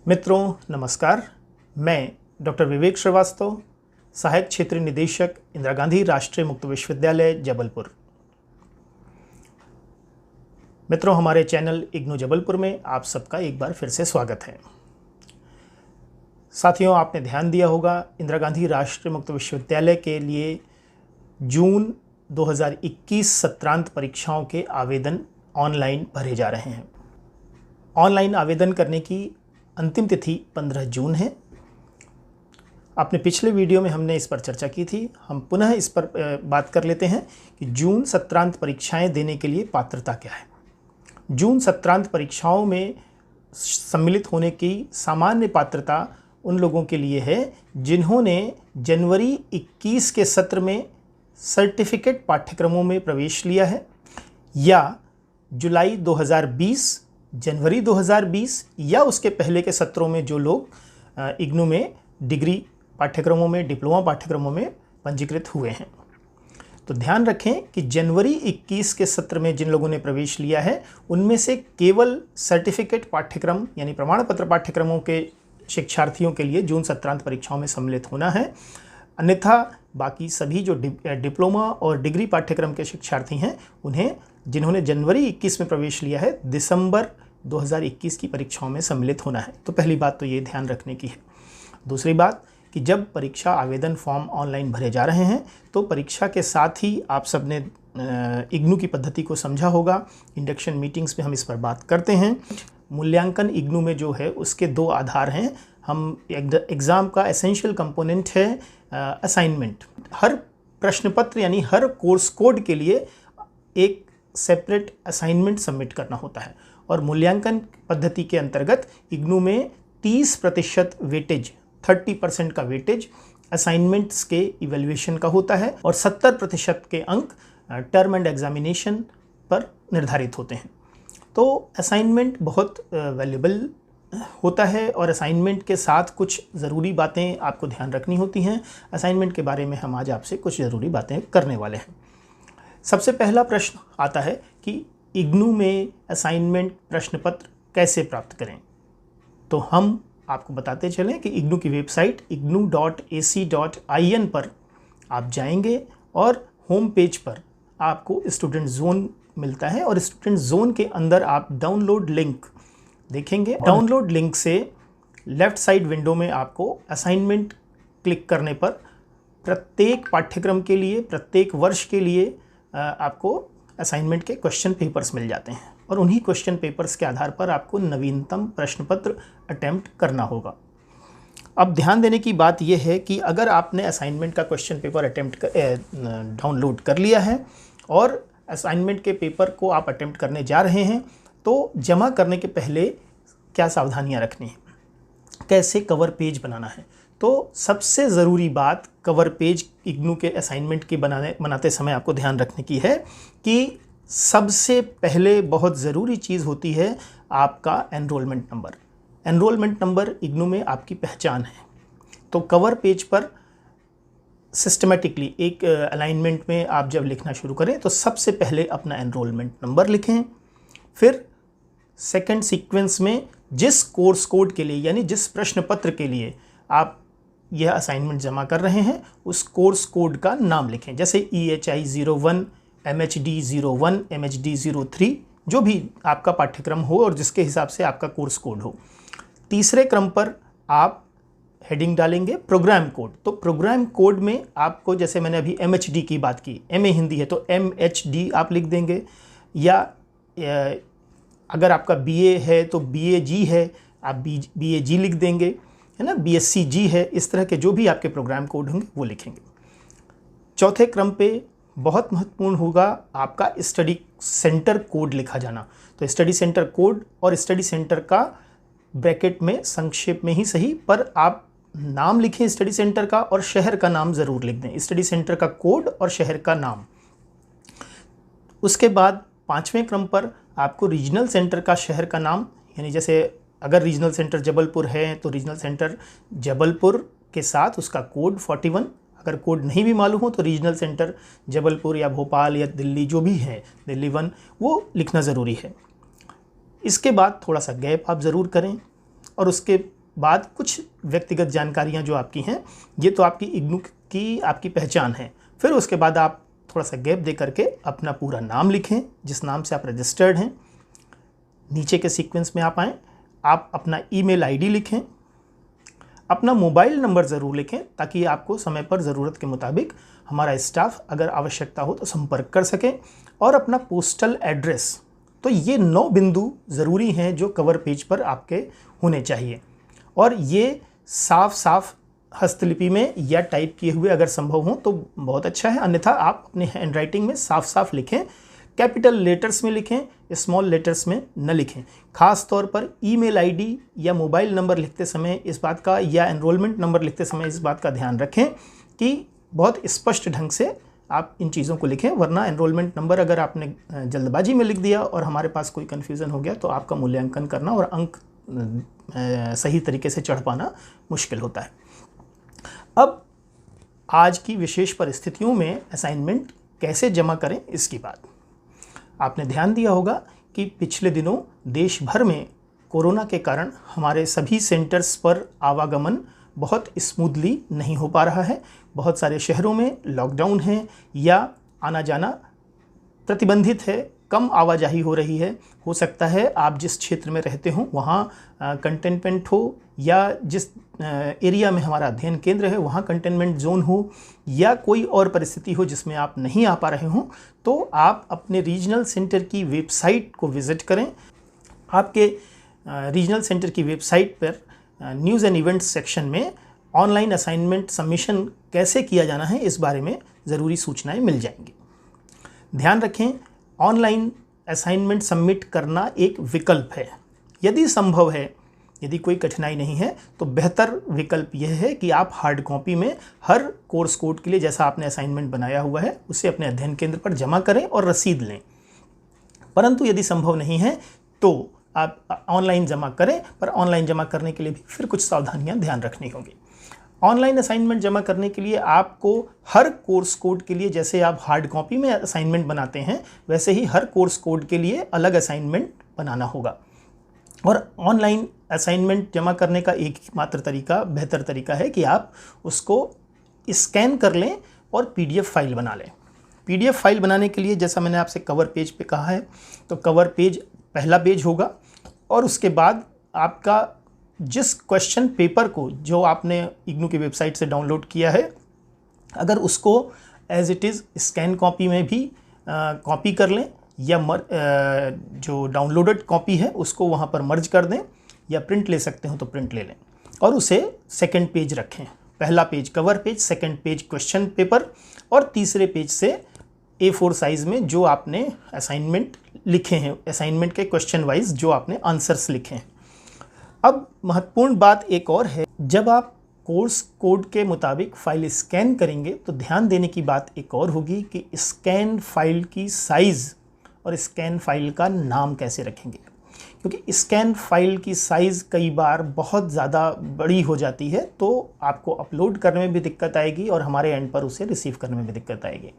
मित्रों नमस्कार। मैं डॉक्टर विवेक श्रीवास्तव, सहायक क्षेत्रीय निदेशक, इंदिरा गांधी राष्ट्रीय मुक्त विश्वविद्यालय जबलपुर। मित्रों, हमारे चैनल इग्नू जबलपुर में आप सबका एक बार फिर से स्वागत है। साथियों, आपने ध्यान दिया होगा, इंदिरा गांधी राष्ट्रीय मुक्त विश्वविद्यालय के लिए जून 2021 सत्रांत परीक्षाओं के आवेदन ऑनलाइन भरे जा रहे हैं। ऑनलाइन आवेदन करने की अंतिम तिथि 15 जून है। अपने पिछले वीडियो में हमने इस पर चर्चा की थी। हम पुनः इस पर बात कर लेते हैं कि जून सत्रांत परीक्षाएं देने के लिए पात्रता क्या है। जून सत्रांत परीक्षाओं में सम्मिलित होने की सामान्य पात्रता उन लोगों के लिए है जिन्होंने जनवरी 21 के सत्र में सर्टिफिकेट पाठ्यक्रमों में प्रवेश लिया है या जुलाई 2020, जनवरी 2020 या उसके पहले के सत्रों में जो लोग इग्नू में डिग्री पाठ्यक्रमों में, डिप्लोमा पाठ्यक्रमों में पंजीकृत हुए हैं। तो ध्यान रखें कि जनवरी 21 के सत्र में जिन लोगों ने प्रवेश लिया है उनमें से केवल सर्टिफिकेट पाठ्यक्रम यानी प्रमाण पत्र पाठ्यक्रमों के शिक्षार्थियों के लिए जून सत्रांत परीक्षाओं में सम्मिलित होना है। अन्यथा बाकी सभी जो डिप्लोमा और डिग्री पाठ्यक्रम के शिक्षार्थी हैं उन्हें, जिन्होंने जनवरी 21 में प्रवेश लिया है, दिसंबर 2021 की परीक्षाओं में सम्मिलित होना है। तो पहली बात तो ये ध्यान रखने की है। दूसरी बात कि जब परीक्षा आवेदन फॉर्म ऑनलाइन भरे जा रहे हैं तो परीक्षा के साथ ही आप सबने इग्नू की पद्धति को समझा होगा। इंडक्शन मीटिंग्स में हम इस पर बात करते हैं। मूल्यांकन इग्नू में जो है उसके दो आधार हैं। हम एग्ज़ाम का एसेंशियल कंपोनेंट है असाइनमेंट। हर प्रश्न पत्र यानी हर कोर्स कोड के लिए एक सेपरेट असाइनमेंट सबमिट करना होता है और मूल्यांकन पद्धति के अंतर्गत इग्नू में 30% वेटेज, 30% का वेटेज असाइनमेंट्स के इवैल्यूएशन का होता है और 70% के अंक टर्म एंड एग्जामिनेशन पर निर्धारित होते हैं। तो असाइनमेंट बहुत वैल्यूएबल होता है और असाइनमेंट के साथ कुछ ज़रूरी बातें आपको ध्यान रखनी होती हैं। असाइनमेंट के बारे में हम आज आपसे कुछ ज़रूरी बातें करने वाले हैं। सबसे पहला प्रश्न आता है कि इग्नू में असाइनमेंट प्रश्न पत्र कैसे प्राप्त करें। तो हम आपको बताते चलें कि इग्नू की वेबसाइट ignu.ac.in पर आप जाएंगे और होम पेज पर आपको स्टूडेंट जोन मिलता है और स्टूडेंट जोन के अंदर आप डाउनलोड लिंक देखेंगे। डाउनलोड लिंक से लेफ़्ट साइड विंडो में आपको असाइनमेंट क्लिक करने पर प्रत्येक पाठ्यक्रम के लिए, प्रत्येक वर्ष के लिए आपको असाइनमेंट के क्वेश्चन पेपर्स मिल जाते हैं और उन्हीं क्वेश्चन पेपर्स के आधार पर आपको नवीनतम प्रश्न पत्र अटेम्प्ट करना होगा। अब ध्यान देने की बात यह है कि अगर आपने असाइनमेंट का क्वेश्चन पेपर डाउनलोड कर लिया है और असाइनमेंट के पेपर को आप अटेम्प्ट करने जा रहे हैं तो जमा करने के पहले क्या सावधानियां रखनी है, कैसे कवर पेज बनाना है। तो सबसे ज़रूरी बात कवर पेज इग्नू के असाइनमेंट की बनाते समय आपको ध्यान रखने की है कि सबसे पहले बहुत ज़रूरी चीज़ होती है आपका enrolment number. Enrolment number IGNOU में आपकी पहचान है। तो कवर पेज पर सिस्टमेटिकली एक अलाइनमेंट में आप जब लिखना शुरू करें तो सबसे पहले अपना एनरोलमेंट नंबर लिखें। फिर सेकंड सीक्वेंस में जिस कोर्स कोड के लिए यानी जिस प्रश्न पत्र के लिए आप यह असाइनमेंट जमा कर रहे हैं उस कोर्स कोड का नाम लिखें। जैसे EHI 01, MHD 01, MHD 03, जो भी आपका पाठ्यक्रम हो और जिसके हिसाब से आपका कोर्स कोड हो। तीसरे क्रम पर आप हेडिंग डालेंगे प्रोग्राम कोड। तो प्रोग्राम कोड में आपको, जैसे मैंने अभी MHD की बात की, MA हिंदी है तो MHD आप लिख देंगे, या अगर आपका BA है तो BAG है, आप BAG लिख देंगे, है ना, BSCG है। इस तरह के जो भी आपके प्रोग्राम कोड होंगे वो लिखेंगे। चौथे क्रम पे बहुत महत्वपूर्ण होगा आपका स्टडी सेंटर कोड लिखा जाना। तो स्टडी सेंटर कोड और स्टडी सेंटर का ब्रैकेट में संक्षेप में ही सही, पर आप नाम लिखें स्टडी सेंटर का और शहर का नाम ज़रूर लिख दें। स्टडी सेंटर का कोड और शहर का नाम। उसके बाद पाँचवें क्रम पर आपको रीजनल सेंटर का शहर का नाम, यानी जैसे अगर रीजनल सेंटर जबलपुर है तो रीजनल सेंटर जबलपुर के साथ उसका कोड 41। अगर कोड नहीं भी मालूम हो तो रीजनल सेंटर जबलपुर या भोपाल या दिल्ली जो भी है, दिल्ली 1, वो लिखना ज़रूरी है। इसके बाद थोड़ा सा गैप आप ज़रूर करें और उसके बाद कुछ व्यक्तिगत जानकारियां जो आपकी हैं, ये तो आपकी इग्नू की आपकी पहचान है। फिर उसके बाद आप थोड़ा सा गैप दे करके अपना पूरा नाम लिखें जिस नाम से आप रजिस्टर्ड हैं। नीचे के सीक्वेंस में आप आएँ, आप अपना ईमेल आईडी लिखें, अपना मोबाइल नंबर ज़रूर लिखें ताकि आपको समय पर ज़रूरत के मुताबिक हमारा स्टाफ अगर आवश्यकता हो तो संपर्क कर सके, और अपना पोस्टल एड्रेस। तो ये 9 बिंदु ज़रूरी हैं जो कवर पेज पर आपके होने चाहिए, और ये साफ साफ हस्तलिपि में या टाइप किए हुए अगर संभव हो तो बहुत अच्छा है, अन्यथा आप अपने हैंड राइटिंग में साफ साफ लिखें। कैपिटल लेटर्स में लिखें, स्मॉल लेटर्स में न लिखें। ख़ास तौर पर ईमेल आईडी या मोबाइल नंबर लिखते समय इस बात का, या एनरोलमेंट नंबर लिखते समय इस बात का ध्यान रखें कि बहुत स्पष्ट ढंग से आप इन चीज़ों को लिखें, वरना एनरोलमेंट नंबर अगर आपने जल्दबाजी में लिख दिया और हमारे पास कोई कन्फ्यूज़न हो गया तो आपका मूल्यांकन करना और अंक सही तरीके से चढ़ पाना मुश्किल होता है। अब आज की विशेष परिस्थितियों में असाइनमेंट कैसे जमा करें इसकी बात। आपने ध्यान दिया होगा कि पिछले दिनों देश भर में कोरोना के कारण हमारे सभी सेंटर्स पर आवागमन बहुत स्मूथली नहीं हो पा रहा है। बहुत सारे शहरों में लॉकडाउन है या आना जाना प्रतिबंधित है, कम आवाजाही हो रही है। हो सकता है आप जिस क्षेत्र में रहते हो वहाँ कंटेनमेंट हो, या जिस एरिया में हमारा अध्ययन केंद्र है वहाँ कंटेनमेंट जोन हो, या कोई और परिस्थिति हो जिसमें आप नहीं आ पा रहे हों, तो आप अपने रीजनल सेंटर की वेबसाइट को विज़िट करें। आपके रीजनल सेंटर की वेबसाइट पर न्यूज़ एंड इवेंट्स सेक्शन में ऑनलाइन असाइनमेंट सबमिशन कैसे किया जाना है इस बारे में ज़रूरी सूचनाएं मिल जाएंगी। ध्यान रखें, ऑनलाइन असाइनमेंट सबमिट करना एक विकल्प है। यदि संभव है, यदि कोई कठिनाई नहीं है, तो बेहतर विकल्प यह है कि आप हार्ड कॉपी में हर कोर्स कोड के लिए जैसा आपने असाइनमेंट बनाया हुआ है उसे अपने अध्ययन केंद्र पर जमा करें और रसीद लें। परंतु यदि संभव नहीं है तो आप ऑनलाइन जमा करें, पर ऑनलाइन जमा करने के लिए भी फिर कुछ सावधानियां ध्यान रखनी होगी। ऑनलाइन असाइनमेंट जमा करने के लिए आपको हर कोर्स कोड के लिए, जैसे आप हार्ड कॉपी में असाइनमेंट बनाते हैं वैसे ही हर कोर्स कोड के लिए अलग असाइनमेंट बनाना होगा। और ऑनलाइन असाइनमेंट जमा करने का एक मात्र तरीका, बेहतर तरीका है कि आप उसको स्कैन कर लें और PDF फाइल बना लें। PDF फाइल बनाने के लिए जैसा मैंने आपसे कवर पेज पे कहा है, तो कवर पेज पहला पेज होगा, और उसके बाद आपका जिस क्वेश्चन पेपर को जो आपने इग्नू की वेबसाइट से डाउनलोड किया है, अगर उसको as it is scan copy में भी कॉपी कर लें, या जो डाउनलोडेड कॉपी है उसको वहाँ पर मर्ज कर दें, या प्रिंट ले सकते हो तो प्रिंट ले लें, और उसे सेकंड पेज रखें। पहला page cover page, second page question paper, और तीसरे पेज से A4 साइज़ में जो आपने असाइनमेंट लिखे हैं, असाइनमेंट के क्वेश्चन वाइज जो आपने आंसर्स लिखे हैं। अब महत्वपूर्ण बात एक और है, जब आप कोर्स कोड के मुताबिक फ़ाइल स्कैन करेंगे तो ध्यान देने की बात एक और होगी कि स्कैन फाइल की साइज़ और स्कैन फाइल का नाम कैसे रखेंगे, क्योंकि स्कैन फाइल की साइज़ कई बार बहुत ज़्यादा बड़ी हो जाती है, तो आपको अपलोड करने में भी दिक्कत आएगी और हमारे एंड पर उसे रिसीव करने में भी दिक्कत आएगी।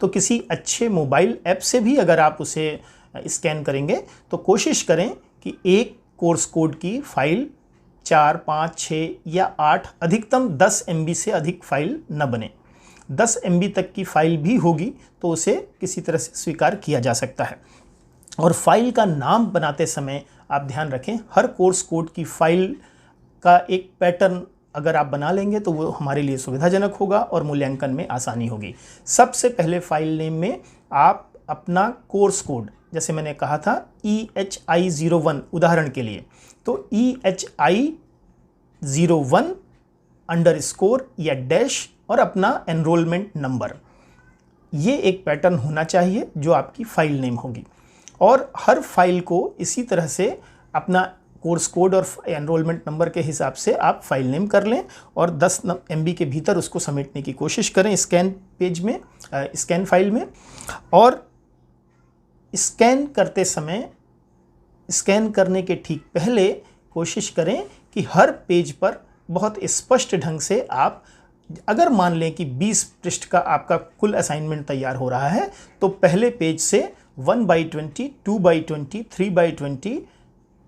तो किसी अच्छे मोबाइल ऐप से भी अगर आप उसे स्कैन करेंगे तो कोशिश करें कि एक कोर्स कोड की फ़ाइल 4, 5, 6 या 8, अधिकतम 10 MB से अधिक फ़ाइल न बने। 10 MB तक की फ़ाइल भी होगी तो उसे किसी तरह से स्वीकार किया जा सकता है। और फाइल का नाम बनाते समय आप ध्यान रखें, हर कोर्स कोड की फ़ाइल का एक पैटर्न अगर आप बना लेंगे तो वो हमारे लिए सुविधाजनक होगा और मूल्यांकन में आसानी होगी। सबसे पहले फ़ाइल नेम में आप अपना कोर्स कोड, जैसे मैंने कहा था EHI01 उदाहरण के लिए, तो EHI01 अंडरस्कोर या डैश और अपना एनरोलमेंट नंबर, ये एक पैटर्न होना चाहिए जो आपकी फ़ाइल नेम होगी। और हर फाइल को इसी तरह से अपना कोर्स कोड और एनरोलमेंट नंबर के हिसाब से आप फाइल नेम कर लें और 10 MB के भीतर उसको समेटने की कोशिश करें स्कैन पेज में, स्कैन फाइल में। और स्कैन करते समय, स्कैन करने के ठीक पहले कोशिश करें कि हर पेज पर बहुत स्पष्ट ढंग से आप, अगर मान लें कि 20 पृष्ठ का आपका कुल असाइनमेंट तैयार हो रहा है तो पहले पेज से 1/20, 2/20, 3/20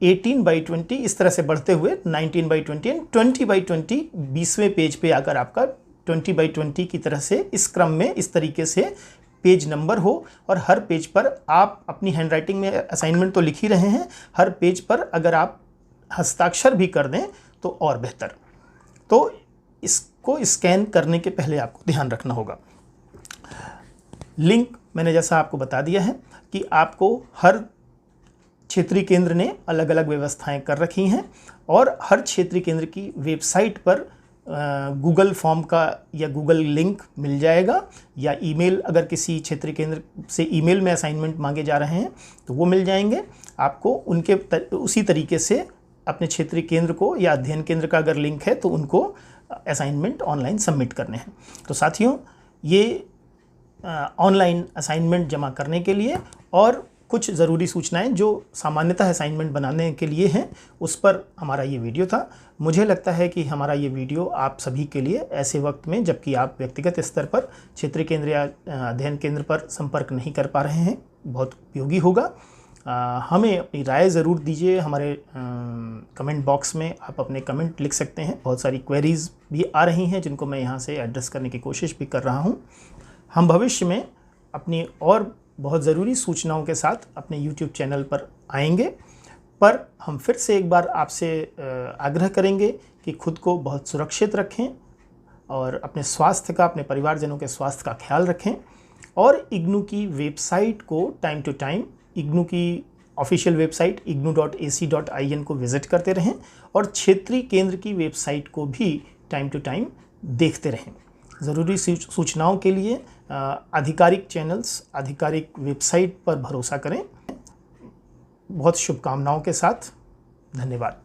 18/20 इस तरह से बढ़ते हुए 19/20 एंड 20/20 20वें पेज पे आकर आपका 20/20 की तरह से इस क्रम में इस तरीके से पेज नंबर हो और हर पेज पर आप अपनी हैंडराइटिंग में असाइनमेंट तो लिख ही रहे हैं, हर पेज पर अगर आप हस्ताक्षर भी कर दें तो और बेहतर। तो इसको स्कैन करने के पहले आपको ध्यान रखना होगा। लिंक मैंने जैसा आपको बता दिया है कि आपको हर क्षेत्रीय केंद्र ने अलग अलग व्यवस्थाएं कर रखी हैं और हर क्षेत्रीय केंद्र की वेबसाइट पर गूगल फॉर्म का या गूगल लिंक मिल जाएगा, या ईमेल अगर किसी क्षेत्रीय केंद्र से ईमेल में असाइनमेंट मांगे जा रहे हैं तो वो मिल जाएंगे आपको। उनके उसी तरीके से अपने क्षेत्रीय केंद्र को या अध्ययन केंद्र का अगर लिंक है तो उनको असाइनमेंट ऑनलाइन सबमिट करने हैं। तो साथियों, ये ऑनलाइन असाइनमेंट जमा करने के लिए और कुछ ज़रूरी सूचनाएं जो सामान्यतः असाइनमेंट बनाने के लिए हैं, उस पर हमारा ये वीडियो था। मुझे लगता है कि हमारा ये वीडियो आप सभी के लिए ऐसे वक्त में जबकि आप व्यक्तिगत स्तर पर क्षेत्रीय केंद्र या अध्ययन केंद्र पर संपर्क नहीं कर पा रहे हैं, बहुत उपयोगी होगा। हमें अपनी राय ज़रूर दीजिए। हमारे कमेंट बॉक्स में आप अपने कमेंट लिख सकते हैं। बहुत सारी क्वेरीज़ भी आ रही हैं जिनको मैं यहाँ से एड्रेस करने की कोशिश भी कर रहा हूँ। हम भविष्य में अपनी और बहुत ज़रूरी सूचनाओं के साथ अपने YouTube चैनल पर आएंगे, पर हम फिर से एक बार आपसे आग्रह करेंगे कि खुद को बहुत सुरक्षित रखें और अपने स्वास्थ्य का, अपने परिवारजनों के स्वास्थ्य का ख्याल रखें और इग्नू की वेबसाइट को टाइम टू टाइम, इग्नू की ऑफिशियल वेबसाइट ignu.ac.in को विज़िट करते रहें और क्षेत्रीय केंद्र की वेबसाइट को भी टाइम टू टाइम देखते रहें। ज़रूरी सूचनाओं के लिए आधिकारिक चैनल्स, आधिकारिक वेबसाइट पर भरोसा करें। बहुत शुभकामनाओं के साथ, धन्यवाद।